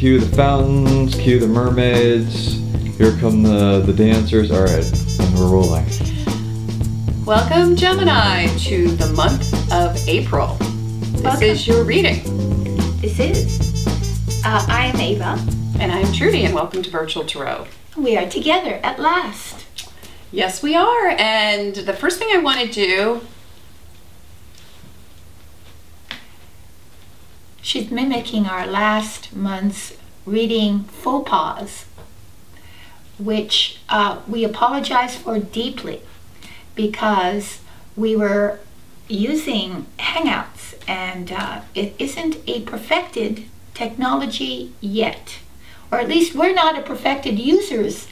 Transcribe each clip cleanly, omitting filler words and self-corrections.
cue the fountains, cue the mermaids. Here come the dancers. All right, and we're rolling. Welcome, Gemini, to the month of April. This is your reading. This is. I am Ava. And I'm Trudy, and welcome to Virtual Tarot. We are together at last. Yes, we are. And the first thing I want to do... She's mimicking our last month's reading faux pas, which we apologize for deeply because we were using Hangouts and it isn't a perfected technology yet, or at least we're not a perfected users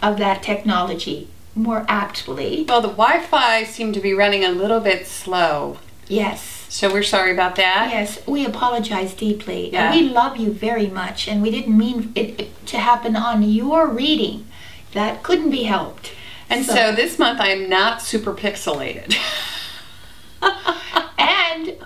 of that technology, more aptly. Well, the Wi-Fi seemed to be running a little bit slow. Yes. So we're sorry about that. Yes, we apologize deeply. Yeah. And we love you very much, and we didn't mean it to happen on your reading. That couldn't be helped. And so this month I am not super pixelated. And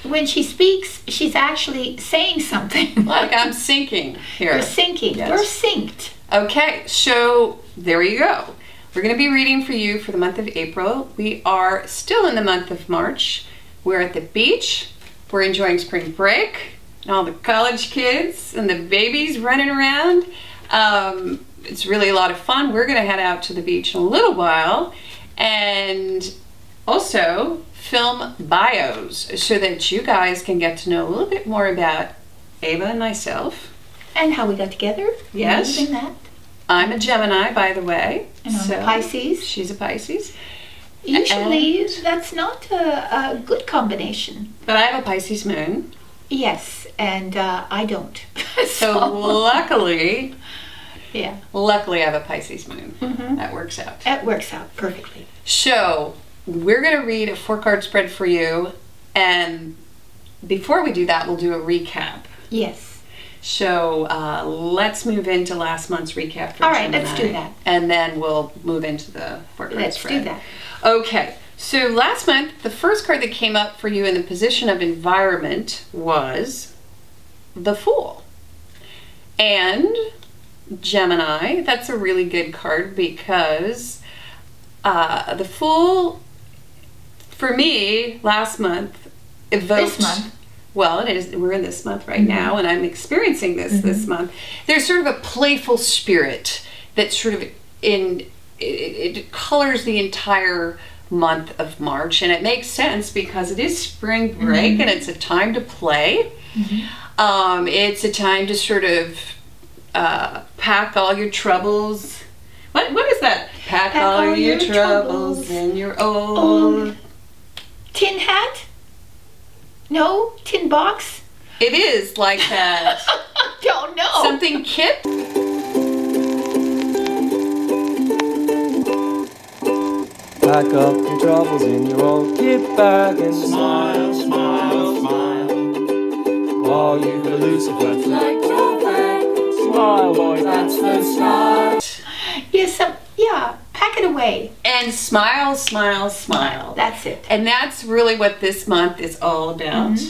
when she speaks, she's actually saying something. Like I'm syncing here. We're syncing. Yes. We're synced. Okay, so there you go. We're going to be reading for you for the month of April. We are still in the month of March. We're at the beach. We're enjoying spring break. All the college kids and the babies running around. It's really a lot of fun. We're going to head out to the beach in a little while and also film bios so that you guys can get to know a little bit more about Ava and myself. And how we got together. Yes. Using that. I'm a Gemini, by the way. And I'm a Pisces. She's a Pisces. Usually that's not a good combination. But I have a Pisces moon. Yes, and I don't. So luckily, yeah. Luckily I have a Pisces moon. That works out. That works out perfectly. So we're going to read a 4-card spread for you. And before we do that, we'll do a recap. Yes. So let's move into last month's recap for All right, Gemini, let's do that. And then we'll move into the 4-card Let's spread. do that. Okay, so last month, the first card that came up for you in the position of environment was the Fool. And Gemini, that's a really good card because the Fool, for me, last month, evoked... This month? Well, it is. We're in this month right now, and I'm experiencing this month. There's sort of a playful spirit that sort of it colors the entire month of March, and it makes sense because it is spring break and it's a time to play. It's a time to sort of pack all your troubles. What is that? Pack all your troubles in your old tin hat. No? Tin box? It is like that. Don't know. Something kit? Pack up your troubles in your old kit bag and smile, smile, smile. While you Lucifer like your bag. Smile, boy, that's the start. Yes, yeah, pack it away. And smile, smile, smile. That's it. And that's really what this month is all about.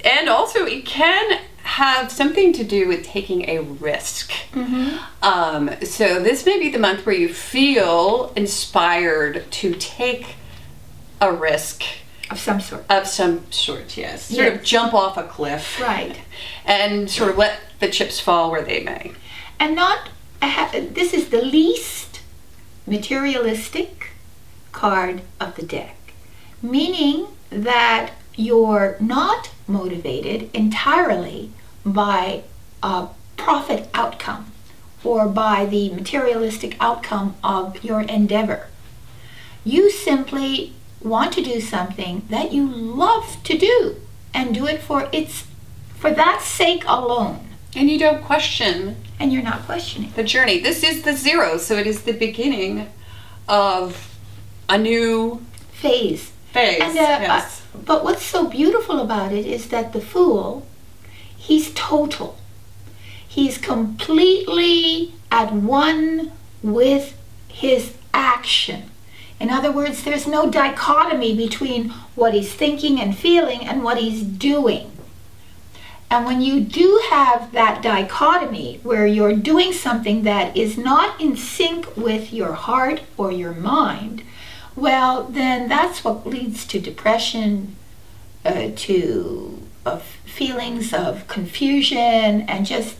And also it can have something to do with taking a risk. So this may be the month where you feel inspired to take a risk. Of some sort. Of some sort, yes. Sort of jump off a cliff. Right. And sort of let the chips fall where they may. And not, this is the least materialistic card of the deck. Meaning that you're not motivated entirely by a profit outcome or by the materialistic outcome of your endeavor. You simply want to do something that you love to do and do it for that sake alone. And you don't question. And you're not questioning. The journey. This is the 0, so it is the beginning of a new phase. And, yes. But what's so beautiful about it is that the Fool, he's total. He's completely at one with his action. In other words, there's no dichotomy between what he's thinking and feeling and what he's doing. And when you do have that dichotomy where you're doing something that is not in sync with your heart or your mind, well, then that's what leads to depression, to feelings of confusion, and just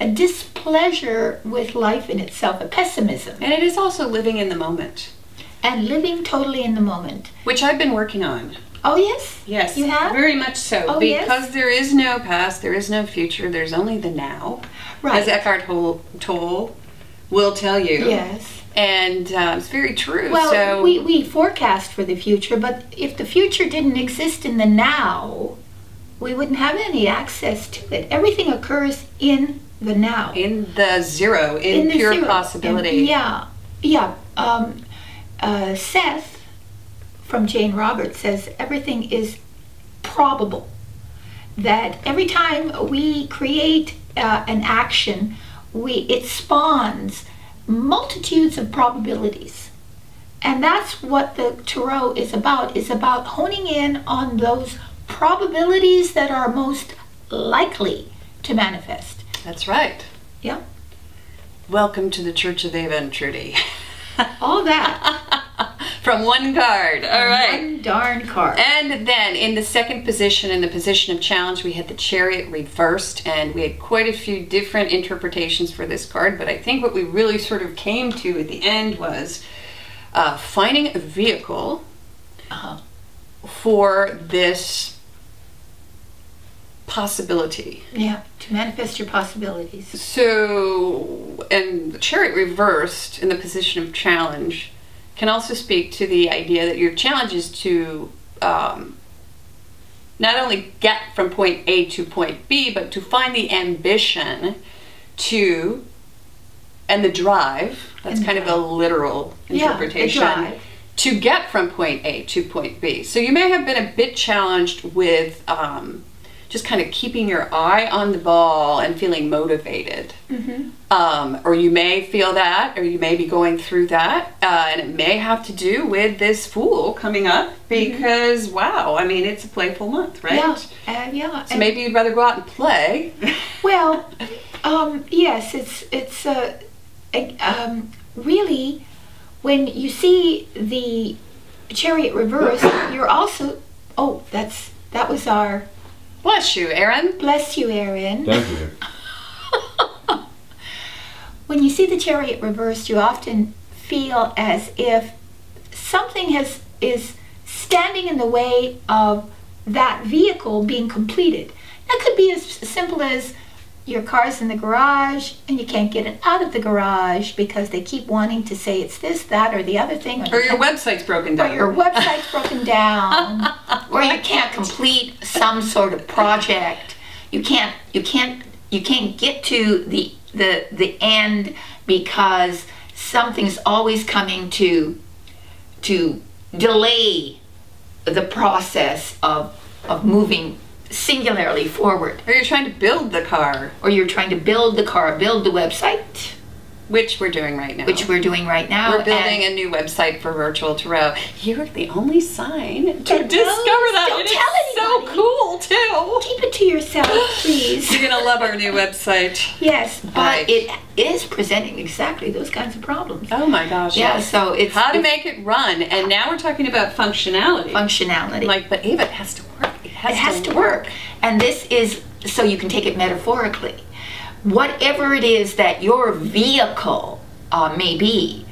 a displeasure with life in itself, a pessimism. And it is also living in the moment. And living totally in the moment. Which I've been working on. Oh, yes? Yes. You have? Very much so. Oh, because yes? there is no past, there is no future, there's only the now. Right. As Eckhart Tolle will tell you. Yes. And it's very true. Well, so we forecast for the future, but if the future didn't exist in the now, we wouldn't have any access to it. Everything occurs in the now. in the zero, in the pure zero. possibility. And yeah. Seth from Jane Roberts says everything is probable. That every time we create an action, it spawns multitudes of probabilities. And that's what the Tarot is about honing in on those probabilities that are most likely to manifest. That's right. Yeah. Welcome to the Church of Ava and Trudy. All that. From one card. All right. One darn card. And then in the second position, in the position of challenge, we had the Chariot reversed, and we had quite a few different interpretations for this card, but I think what we really sort of came to at the end was finding a vehicle for this possibility. Yeah, to manifest your possibilities. So, and the Chariot reversed in the position of challenge can also speak to the idea that your challenge is to not only get from point A to point B, but to find the ambition to, and the drive, that's And kind of a literal interpretation, the drive. to get from point A to point B. So you may have been a bit challenged with just kind of keeping your eye on the ball and feeling motivated. Or you may feel that, or you may be going through that, and it may have to do with this Fool coming up because, wow, I mean, it's a playful month, right? Yeah. So maybe you'd rather go out and play. Well, yes, it's really, when you see the Chariot reverse, you're also, that was our, Bless you, Aaron. bless you, Erin. Thank you. When you see the Chariot reversed, you often feel as if something is standing in the way of that vehicle being completed. That could be as simple as your car's in the garage and you can't get it out of the garage because they keep wanting to say it's this, that, or the other thing. Or your website's broken down. Or your website's broken down. Or you can't complete some sort of project. You can't get to the end because something's always coming to delay the process of moving singularly forward. Or you're trying to build the car. Or you're trying to build the car, build the website. Which we're doing right now. Which we're doing right now. We're building a new website for Virtual Tarot. You're the only sign to discover that. Don't and tell it's anybody. so cool, too. Keep it to yourself, please. You're going to love our new website. Yes, but Right. it is presenting exactly those kinds of problems. Oh my gosh. Yeah, yes. so it's How to make it run. And now we're talking about functionality. functionality. Like, but Ava, it has to work. It It has to work. And this is, so you can take it metaphorically. Whatever it is that your vehicle may be,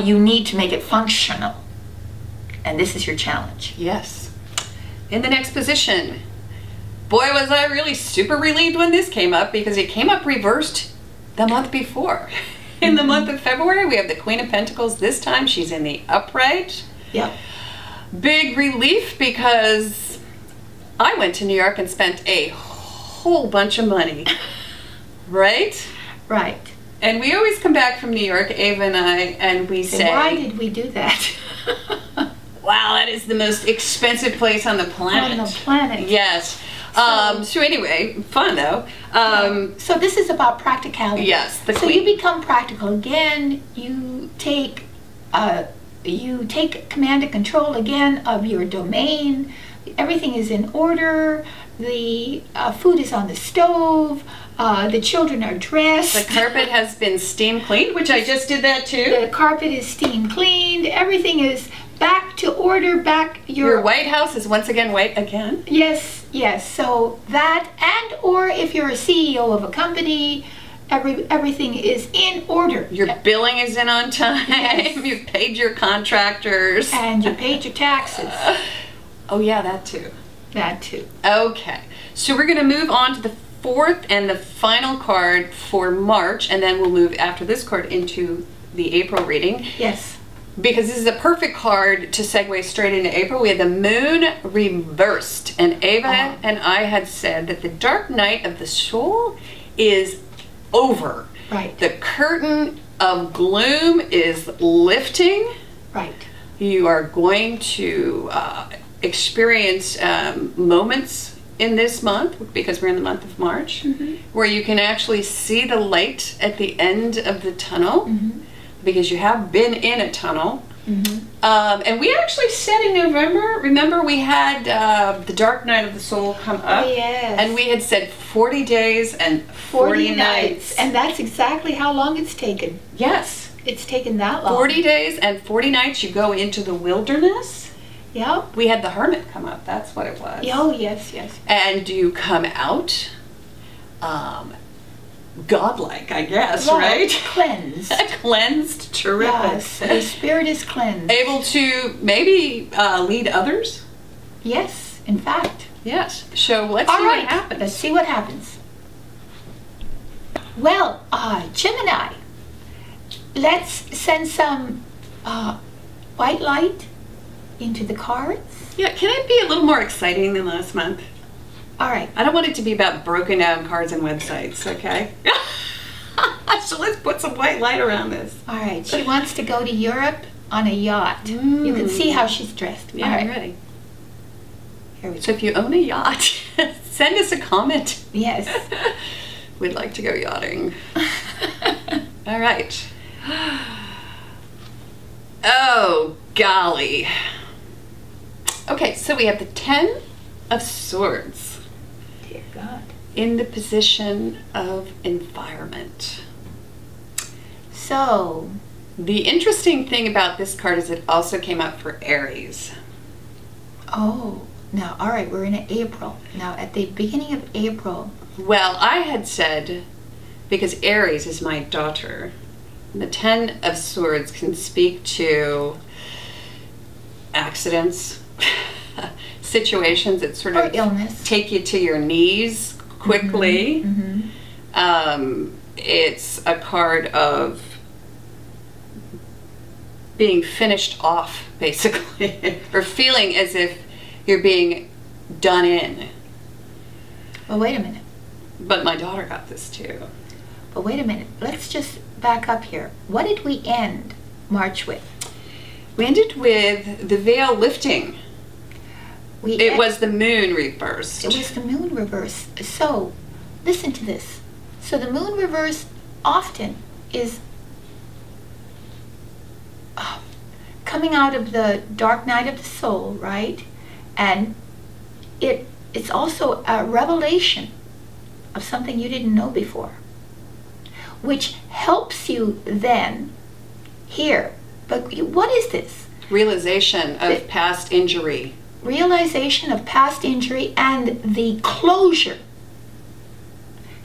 you need to make it functional. And this is your challenge. Yes. In the next position, boy, was I really super relieved when this came up because it came up reversed the month before. In the month of February, we have the Queen of Pentacles. This time she's in the upright. Yep. Big relief because I went to New York and spent a whole bunch of money. Right? Right. And we always come back from New York, Ava and I, and we say, Why did we do that? wow, that is the most expensive place on the planet. On the planet. Yes. So anyway, fun though. So this is about practicality. Yes, the So Queen. you become practical again. You take command and control again of your domain, everything is in order. The food is on the stove. The children are dressed. The carpet has been steam cleaned, which I just did that too. The carpet is steam cleaned. Everything is back to order. Your White House is once again white again. Yes, yes. So that, and or if you're a CEO of a company, everything is in order. Your billing is in on time. Yes. You've paid your contractors. And you paid your taxes. Oh yeah, that too. That too. Okay, so we're going to move on to the fourth and the final card for March, and then we'll move after this card into the April reading. Yes. Because this is a perfect card to segue straight into April. We had the moon reversed, and Ava and I had said that the dark night of the soul is over. Right. The curtain of gloom is lifting. Right. You are going to experience moments in this month, because we're in the month of March, where you can actually see the light at the end of the tunnel, because you have been in a tunnel. And we actually said in November, remember we had the dark night of the soul come up, Yes. and we had said 40 days and 40 nights. And that's exactly how long it's taken. Yes. It's taken that long. 40 days and 40 nights you go into the wilderness. Yep. We had the hermit come up, that's what it was. Oh, yes, yes. And you come out godlike, I guess, right? Cleansed. Cleansed, terrific. Yes, the spirit is cleansed. Able to maybe lead others. Yes, in fact. Yes. So let's All see right, what happens. let's see what happens. Well, Gemini, let's send some white light into the cards. Yeah, can it be a little more exciting than last month? All right. I don't want it to be about broken down cards and websites, okay? So let's put some white light around this. All right. She wants to go to Europe on a yacht. You can see how she's dressed. Yeah, All right. I'm ready. Here we So go. if you own a yacht, send us a comment. Yes. We'd like to go yachting. All right. Oh, golly. Okay, so we have the 10 of Swords Dear God. in the position of environment. So, The interesting thing about this card is it also came up for Aries. oh, now, all right, we're in April. Now, at the beginning of April, Well, I had said, because Aries is my daughter, the 10 of Swords can speak to accidents, situations that sort or of illness. take you to your knees quickly. It's a card of being finished off, basically, or feeling as if you're being done in. Well, wait a minute. But my daughter got this too. But wait a minute. Let's just back up here. What did we end March with? We ended with the veil lifting. It was the moon reversed. It was the moon reverse. So, listen to this. So the moon reverse often is coming out of the dark night of the soul, right? And it's also a revelation of something you didn't know before, which helps you then here. But what is this? Realization of past injury. Realization of past injury and the closure.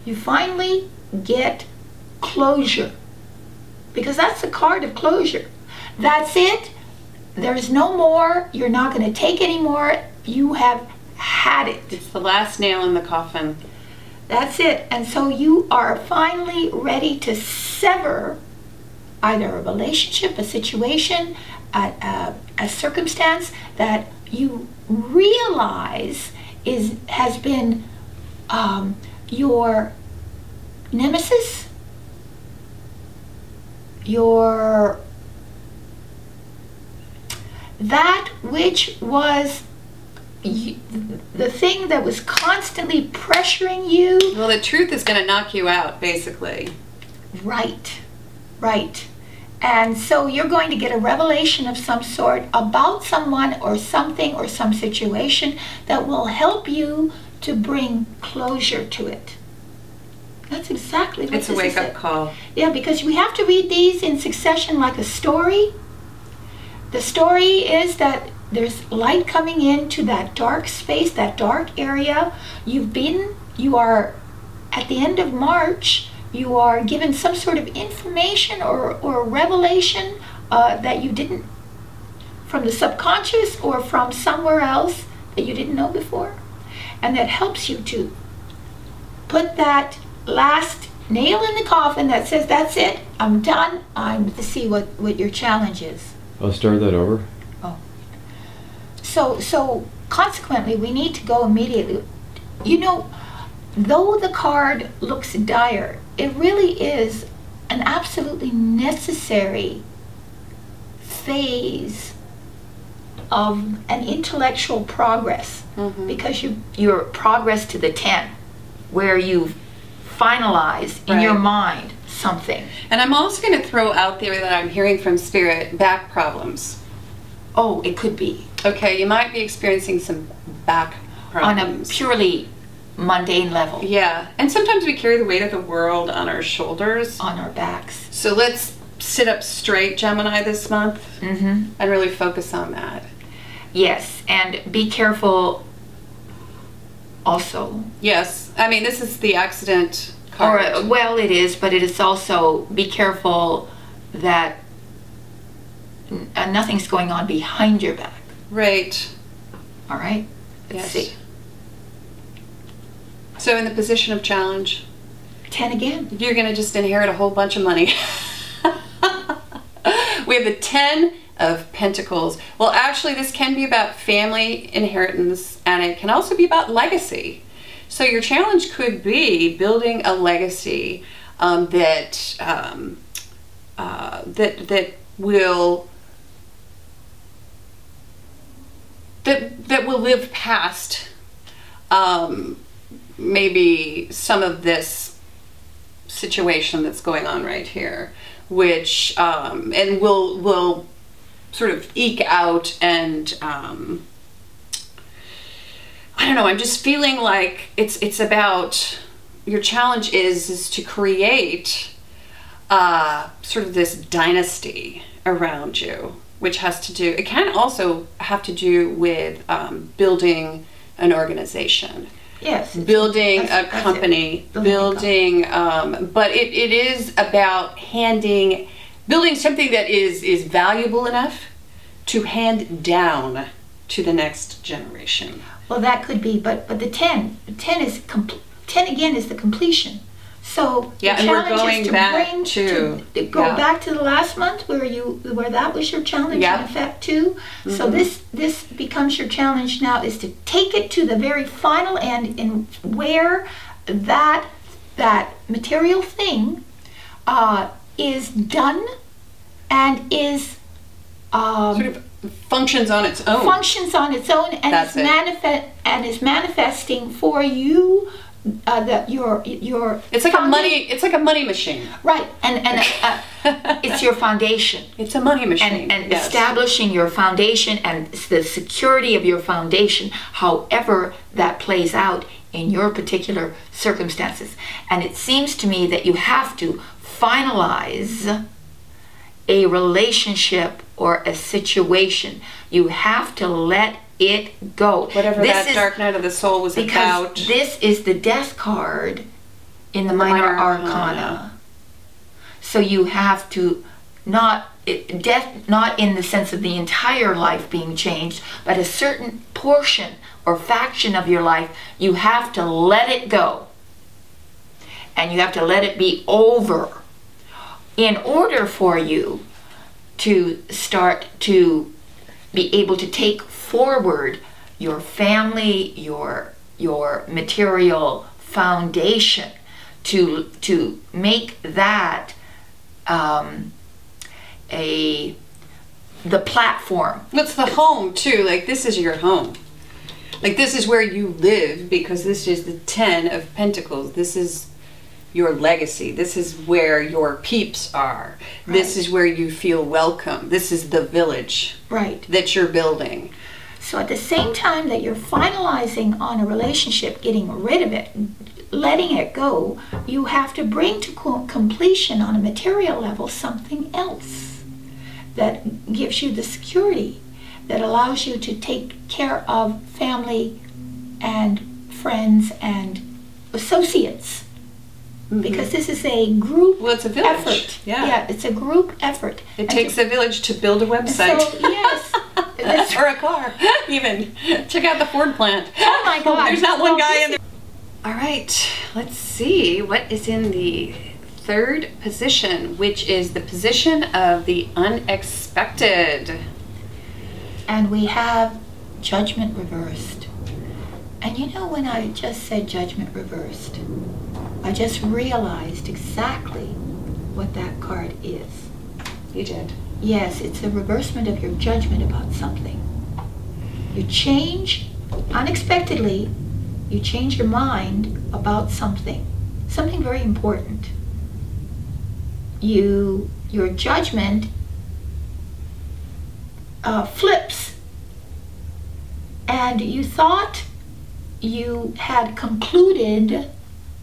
You finally get closure, because that's the card of closure. That's it. There's no more. You're not going to take any more. You have had it. It's the last nail in the coffin. That's it. And so you are finally ready to sever either a relationship, a situation, a circumstance that you realize has been your nemesis, that which was the thing that was constantly pressuring you. Well, the truth is going to knock you out, basically. Right, right. And so you're going to get a revelation of some sort about someone or something or some situation that will help you to bring closure to it. That's exactly what It's a wake-up call. Yeah, because we have to read these in succession like a story. The story is that there's light coming into that dark space, that dark area. You are at the end of March, you are given some sort of information or revelation that you didn't, from the subconscious or from somewhere else that you didn't know before. And that helps you to put that last nail in the coffin that says, that's it, I'm done, I'm to see what your challenge is. I'll start that over. Oh. So consequently, we need to go immediately. You know, though the card looks dire, it really is an absolutely necessary phase of an intellectual progress, because your progress to the 10, where you've finalized in your mind something. And I'm also going to throw out there that I'm hearing from Spirit back problems. Oh, it could be. Okay, you might be experiencing some back problems. On a purely mundane level. Yeah, and sometimes we carry the weight of the world on our shoulders. On our backs. So let's sit up straight, Gemini, this month, and really focus on that. Yes, and be careful also. Yes, I mean, this is the accident card. Well, it is, but it is also, be careful that nothing's going on behind your back. Right. All right? Let's see. So in the position of challenge, 10 again. You're going to just inherit a whole bunch of money. We have the 10 of Pentacles. Well, actually, this can be about family inheritance, and it can also be about legacy. So your challenge could be building a legacy that will live past maybe some of this situation that's going on right here, which and will sort of eke out and I don't know, I'm just feeling like it's about, your challenge is to create sort of this dynasty around you, which has to do, it can also have to do with building an organization. Yes. Building a company, building, but it is about building something that is valuable enough to hand down to the next generation. Well, that could be, but the 10 is 10 again is the completion. So yeah, the and we're challenge going is to back bring to go back to the last month where that was your challenge in effect too. So this becomes your challenge now, is to take it to the very final end, in where that material thing is done and is sort of functions on its own. Functions on its own, and is manifesting for you. Your it's like a money machine, right? And it's your foundation. It's a money machine, and establishing your foundation and the security of your foundation, however that plays out in your particular circumstances. And it seems to me that you have to finalize a relationship or a situation. You have to let it go. Whatever that dark night of the soul was about. Because this is the death card in the minor arcana. So you have to death not in the sense of the entire life being changed, but a certain portion or faction of your life, you have to let it go. And you have to let it be over in order for you to start to be able to take forward your family, your material foundation, to make that the platform. It's the home too. Like, this is your home. Like, this is where you live, because this is the 10 of Pentacles. This is your legacy. This is where your peeps are. Right. This is where you feel welcome. This is the village Right. that you're building. So at the same time that you're finalizing on a relationship, getting rid of it, letting it go, you have to bring to completion on a material level something else that gives you the security, that allows you to take care of family and friends and associates. Because this is a group Well, it's a village. effort. Yeah. It's a group effort. It And takes a village to build a website. So, yes. That's or a car, even. Check out the Ford plant. Oh my God. There's not one Well, guy this in there. All right, let's see what is in the third position, which is the position of the unexpected. And we have judgment reversed. And you know, when I just said judgment reversed, I just realized exactly what that card is. You did. Yes, it's a reversement of your judgment about something. You change, unexpectedly, you change your mind about something very important. Your judgment flips, and you thought you had concluded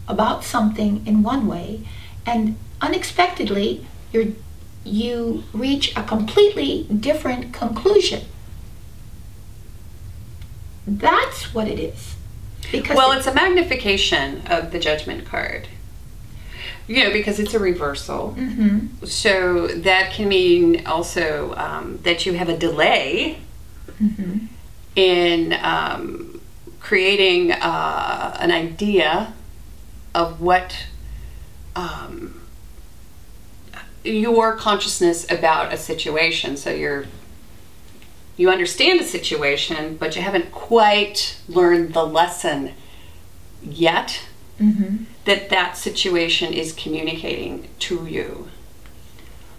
about something in one way, and unexpectedly you reach a completely different conclusion. That's what it is. Because Well, it's a magnification of the judgment card. You know, because it's a reversal. Mhm. So that can mean also that you have a delay Mhm. in creating an idea of what your consciousness about a situation. So you understand a situation, but you haven't quite learned the lesson yet Mhm. that situation is communicating to you.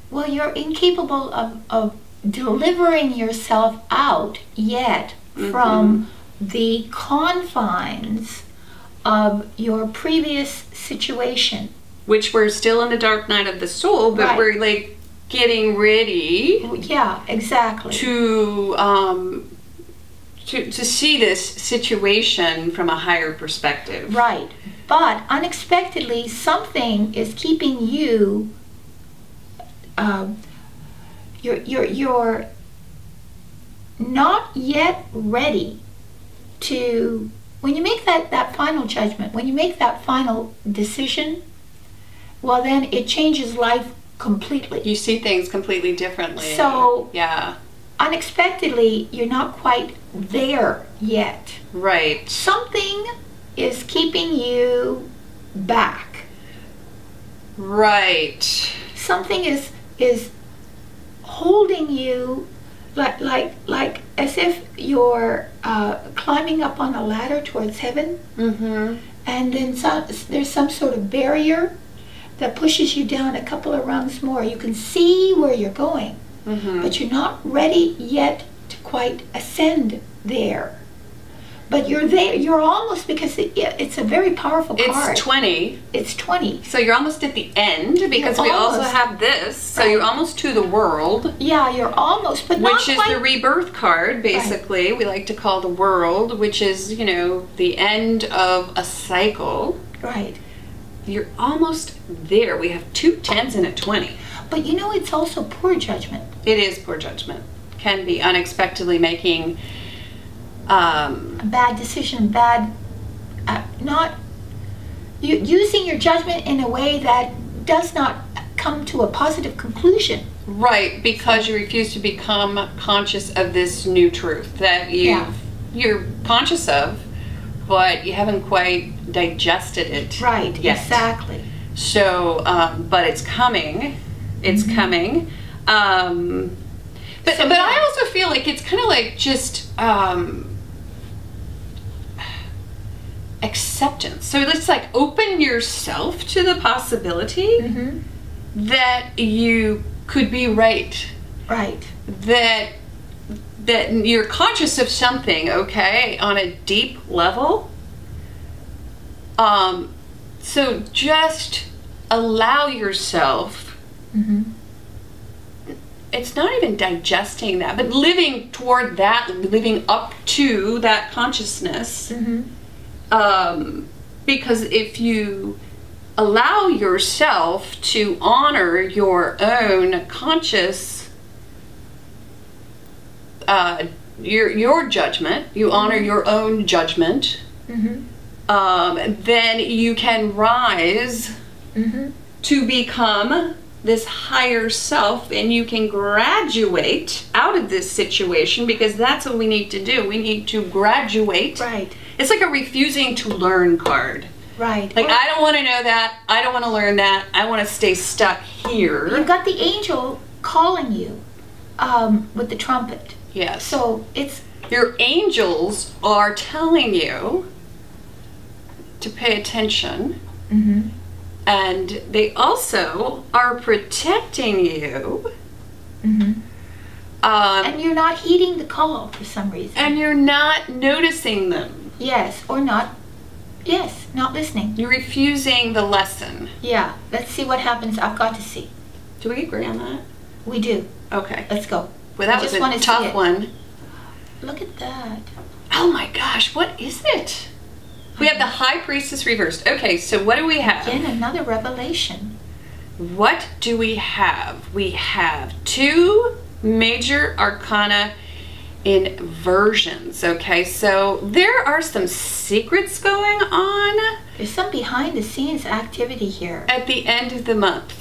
Well, you're incapable of delivering yourself out yet from the confines of your previous situation. Which we're still in the dark night of the soul, but Right. we're like getting ready Yeah, exactly. to see this situation from a higher perspective. Right. But unexpectedly, something is keeping you, you're not yet ready to, when you make that final judgment, when you make that final decision, well then it changes life completely. You see things completely differently. So yeah, unexpectedly, you're not quite there yet. right. Something is keeping you back. Right. Something is holding you like as if you're climbing up on a ladder towards heaven, and then there's some sort of barrier that pushes you down a couple of rungs more. You can see where you're going, but you're not ready yet to quite ascend there. But you're there. You're almost, because it's a very powerful card. It's 20. It's 20. So you're almost at the end, because You're we also almost. have this. So Right. you're almost to the world, Yeah, you're almost, but not which is quite. the rebirth card, basically. We like to call the world, which is, you know, the end of a cycle. Right. You're almost there. We have 2 10s and a 20. But you know, it's also poor judgment. It is poor judgment. Can be unexpectedly making A bad decision, not using your judgment in a way that does not come to a positive conclusion. right, because you refuse to become conscious of this new truth that you're conscious of, but you haven't quite digested it Right, yet. exactly. So, but it's coming. It's coming. But So, but yeah. I also feel like it's kind of like just acceptance. So let's like open yourself to the possibility that you could be right. Right. That you're conscious of something, okay, on a deep level. So just allow yourself, it's not even digesting that, but living toward that, living up to that consciousness. Because if you allow yourself to honor your own conscious, your judgment, you honor your own judgment, then you can rise to become this higher self, and you can graduate out of this situation, because that's what we need to do. We need to graduate. Right. It's like a refusing to learn card. Right. Like, I don't want to know that. I don't want to learn that. I want to stay stuck here. You've got the angel calling you with the trumpet. Yes. So it's... Your angels are telling you to pay attention. And they also are protecting you. and you're not heeding the call for some reason. And you're not noticing them. Yes, or not. Yes, not listening. You're refusing the lesson. Yeah, let's see what happens. I've got to see. Do we agree on that? We do. Okay. Let's go. Well, that was a tough one. Look at that. Oh my gosh, what is it? We have the High Priestess reversed. Okay, so what do we have? Again, another revelation. What do we have? We have two major arcana inversions. Okay, so there are some secrets going on. There's some behind the scenes activity here. At the end of the month.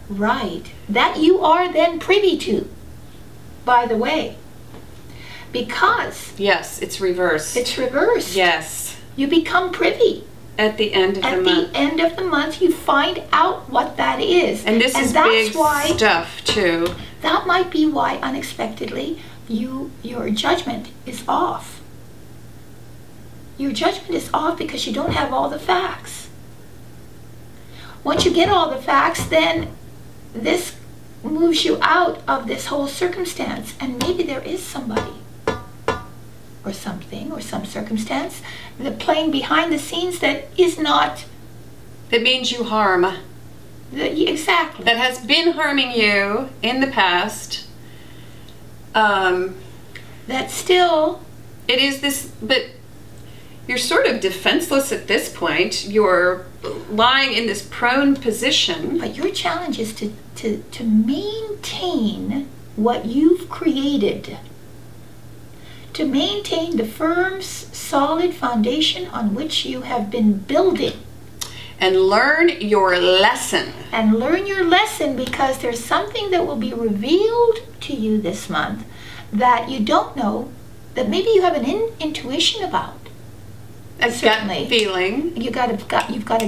Right. That you are then privy to, by the way. Because... Yes, it's reversed. It's reversed. Yes. You become privy. At the end of the month. At the end of the month, you find out what that is. And this is big stuff, too. That might be why, unexpectedly, your judgment is off. Your judgment is off because you don't have all the facts. Once you get all the facts, then this moves you out of this whole circumstance. And maybe there is somebody or something or some circumstance that playing behind the scenes that is not... That means you harm. Exactly. That has been harming you in the past. That still... It is this, but you're sort of defenseless at this point. You're lying in this prone position. But your challenge is to maintain what you've created. To maintain the firm, solid foundation on which you have been building. And learn your lesson. And learn your lesson, because there's something that will be revealed to you this month that you don't know, that maybe you have an intuition about. A gut feeling. You've got a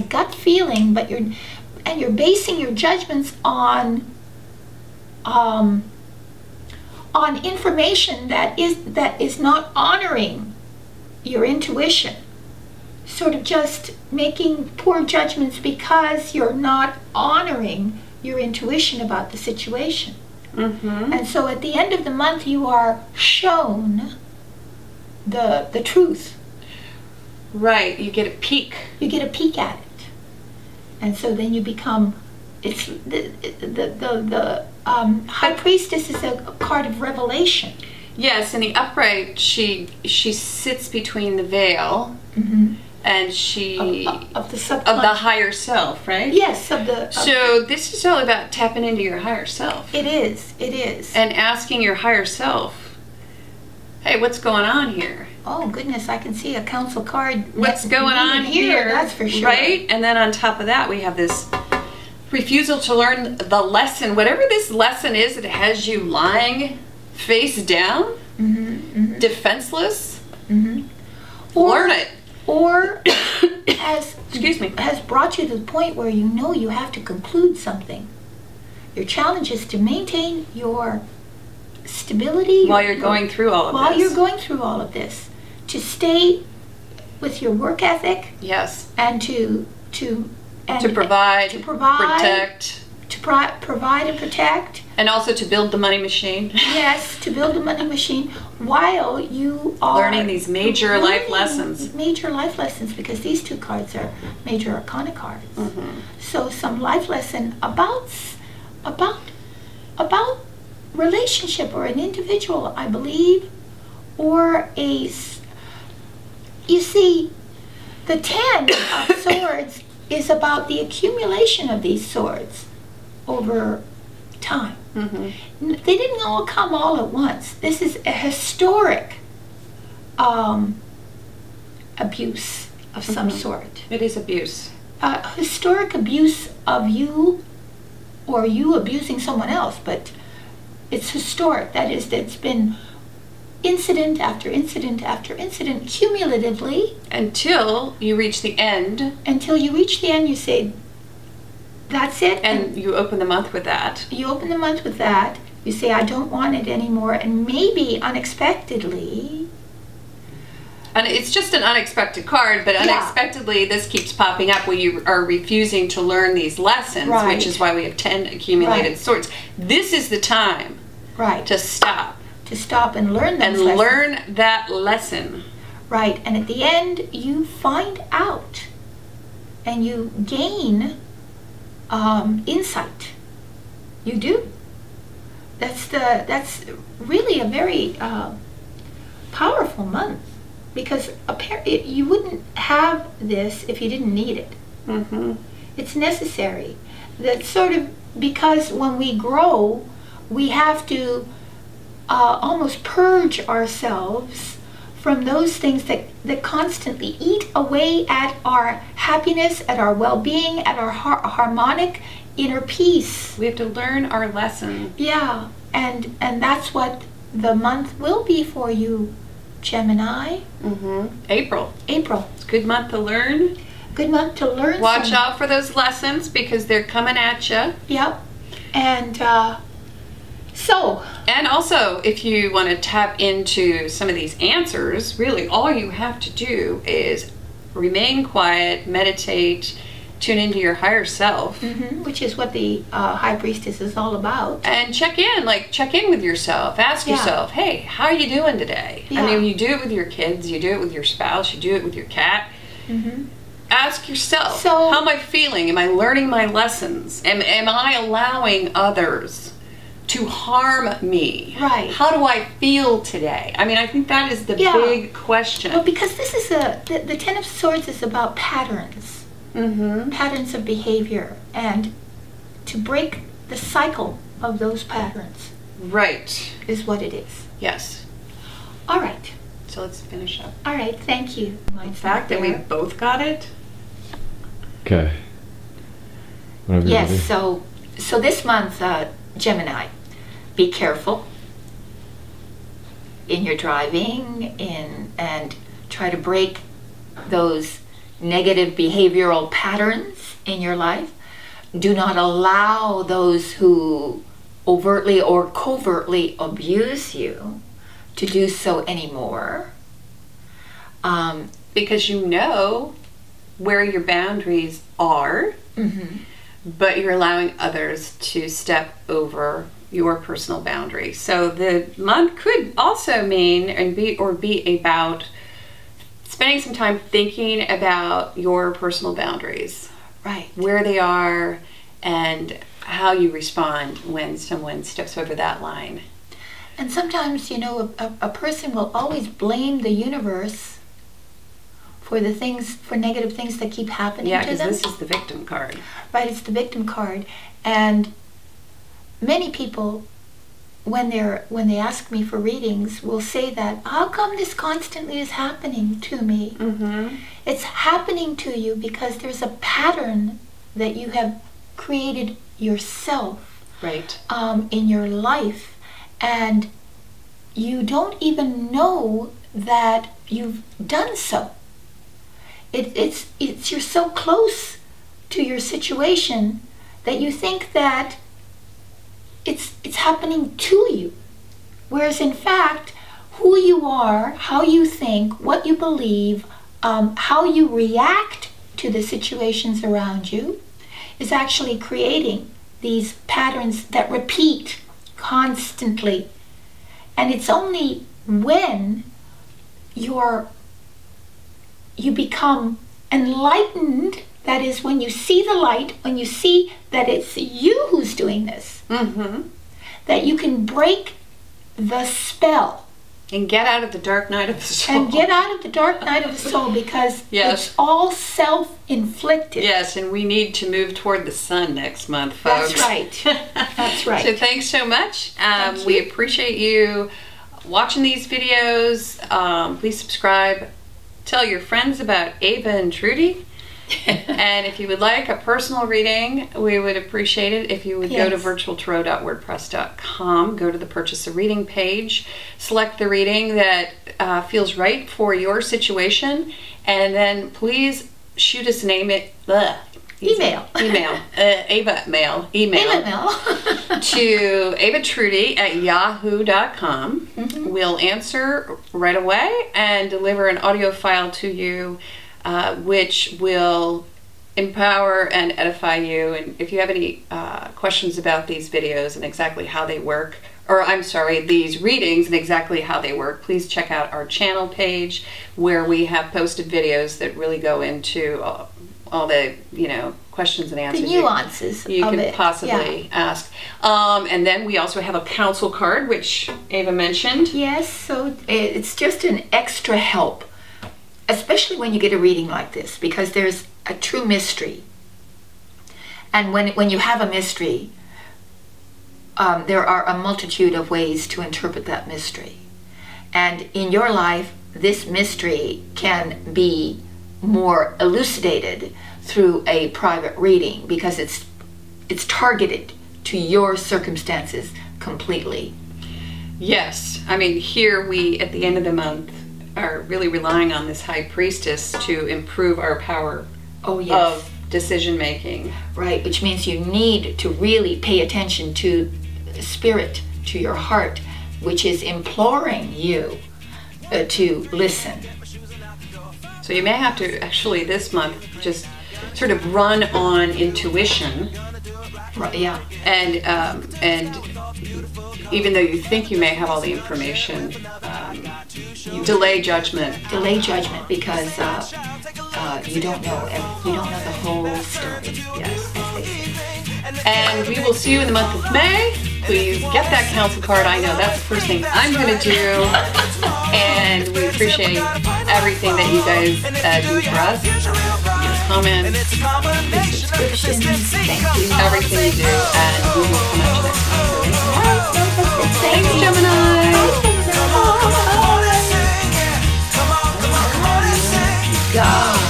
gut feeling, but you're basing your judgments on information that is not honoring your intuition. Sort of just making poor judgments because you're not honoring your intuition about the situation. And so at the end of the month, you are shown the truth. Right, you get a peek. You get a peek at it. And so then you become, it's the High Priestess is a card of revelation. Yes, in the upright, she sits between the veil and she of the higher self, right? Yes, so this is all about tapping into your higher self. It is. It is. And asking your higher self, hey, what's going on here? Oh goodness, I can see a council card. What's going on here? That's for sure. Right? And then on top of that, we have this refusal to learn the lesson. Whatever this lesson is, it has you lying face down, defenseless. Learn it. Or has Excuse me. Has brought you to the point where you know you have to conclude something. Your challenge is to maintain your stability while you're going through all of this. While you're going through all of this, to stay with your work ethic. Yes. And to provide, protect. To provide and protect. And also to build the money machine. Yes, to build a money machine while you are learning these major life lessons. Major life lessons, because these two cards are major arcana cards. So some life lesson about relationship or an individual, I believe, or you see, the 10 of swords is about the accumulation of these swords over time. They didn't all come all at once. This is a historic abuse of some sort. It is abuse. Historic abuse of you, or you abusing someone else, but it's historic. That is, it's been incident after incident after incident, cumulatively. Until you reach the end. Until you reach the end, you say, that's it. And you open the month with that. You open the month with that. You say, I don't want it anymore. And maybe unexpectedly. And it's just an unexpected card, but unexpectedly this keeps popping up where you are refusing to learn these lessons, which is why we have 10 accumulated swords. This is the time to stop. To stop and learn those lessons. Learn that lesson. Right. And at the end, you find out and you gain insight. You do. That's really a very powerful month, because you wouldn't have this if you didn't need it. It's necessary. That's sort of because when we grow, we have to almost purge ourselves from those things that constantly eat away at our happiness, at our well-being, at our harmonic inner peace. We have to learn our lesson. Yeah, and that's what the month will be for you, Gemini. April. It's a good month to learn. Good month to learn. Watch out for those lessons, because they're coming at you. Yep. And and also, if you want to tap into some of these answers, really all you have to do is remain quiet, meditate, tune into your higher self. Which is what the High Priestess is all about. And check in with yourself. Ask yourself, hey, how are you doing today? I mean, you do it with your kids, you do it with your spouse, you do it with your cat. Ask yourself, how am I feeling? Am I learning my lessons? Am I allowing others to harm me? Right. How do I feel today? I mean, I think that is the big question. Well, because this is the 10 of Swords is about patterns. Patterns of behavior, and to break the cycle of those patterns. Right. Is what it is. Yes. All right. So let's finish up. All right, thank you. The fact that we both got it. Okay. Yes, so this month, Gemini, be careful in your driving, and try to break those negative behavioral patterns in your life. Do not allow those who overtly or covertly abuse you to do so anymore. Because you know where your boundaries are, but you're allowing others to step over your personal boundaries. So the month could also mean be about spending some time thinking about your personal boundaries. Right. Where they are and how you respond when someone steps over that line. And sometimes, you know, a person will always blame the universe for negative things that keep happening to them. Yeah, because this is the victim card. Right, it's the victim card. And many people, when they ask me for readings, will say that, how come this constantly is happening to me? It's happening to you because there's a pattern that you have created yourself, right, in your life, and you don't even know that you've done so. It's you're so close to your situation that you think that it's happening to you, whereas in fact, who you are, how you think, what you believe, how you react to the situations around you, is actually creating these patterns that repeat constantly. And it's only when you become enlightened, that is, when you see the light, when you see that it's you who's doing this, that you can break the spell. And get out of the dark night of the soul. And get out of the dark night of the soul, because Yes. it's all self-inflicted. Yes, and we need to move toward the sun next month, folks. That's right. That's right. So thanks so much. Thank We you. appreciate you watching these videos. Please subscribe. Tell your friends about Ava and Trudy. And if you would like a personal reading, we would appreciate it if you would go to Yes. virtualtarot.wordpress.com, go to the purchase a reading page, select the reading that feels right for your situation, and then please shoot us an email. Email. Ava mail. Email. To avatrudy@yahoo.com. We'll answer right away and deliver an audio file to you, which will empower and edify you. And if you have any questions about these videos and exactly how they work, or I'm sorry, these readings and exactly how they work, please check out our channel page where we have posted videos that really go into all the, questions and answers The nuances you of can it. possibly ask. And then we also have a counsel card, which Ava mentioned. Yes, so it's just an extra help, especially when you get a reading like this, because there's a true mystery. And when you have a mystery, there are a multitude of ways to interpret that mystery. And in your life, this mystery can be more elucidated through a private reading, because it's targeted to your circumstances completely. Yes, I mean, here we, at the end of the month, are really relying on this high priestess to improve our power of decision making. Right, which means you need to really pay attention to spirit, to your heart, which is imploring you to listen. So you may have to actually this month just sort of run on intuition. Right, yeah. And even though you think you may have all the information, delay judgment. Delay judgment, because you don't know the whole story. Yes. And we will see you in the month of May. Please get that counsel card. I know that's the first thing I'm going to do. And we appreciate everything that you guys do for us. Your comments, your subscriptions, everything you do. And we will come at you next time. Thanks, Gemini. God.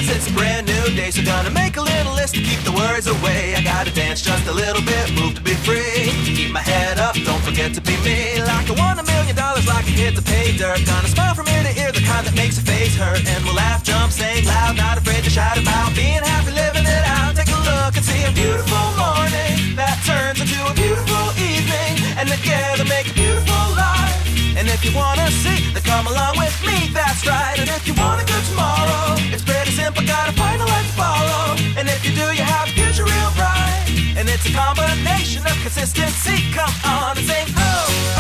It's a brand new day, so gonna make a little list to keep the worries away. I gotta dance just a little bit, move to be free. Keep my head up, don't forget to be me. Like I won $1 million, like I hit the pay dirt. Gonna smile from ear to ear, the kind that makes your face hurt. And we'll laugh, jump, sing loud, not afraid to shout about being happy, living it out. Take a look and see a beautiful morning that turns into a beautiful evening, and together make a beautiful life. And if you wanna see, then come along with me, that's right. And if you want a good tomorrow, it's pretty simple, gotta find a light to follow. And if you do, you have a future real bright. And it's a combination of consistency, come on and sing, oh.